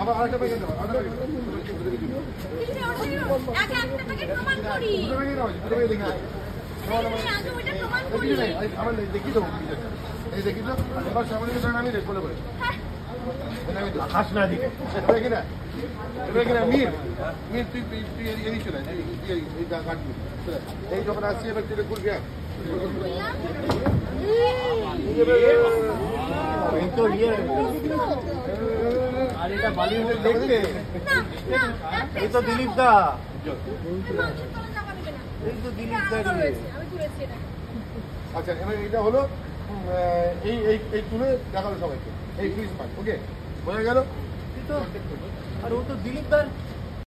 আবার আরেকটা প্যাকেট দাও, দেখি তো দেখি তো এবার সামনে আমি রেট বলে বলে খাস না দিকে কিনা এবার কিনা মির মির তুই তুই এদিকে চলে এই কাটবি এই যখন আসছি এবার তুই করবি আর এটা বলিউডে দেখতে এই তো দিলীপ দা এই তো দিলীপ দা আচ্ছা এবার এটা হলো এই এই এই তুলে দেখালো সবাইকে এই ফিস পাক ওকে বোঝা গেল আর ও তো দিলীপ দার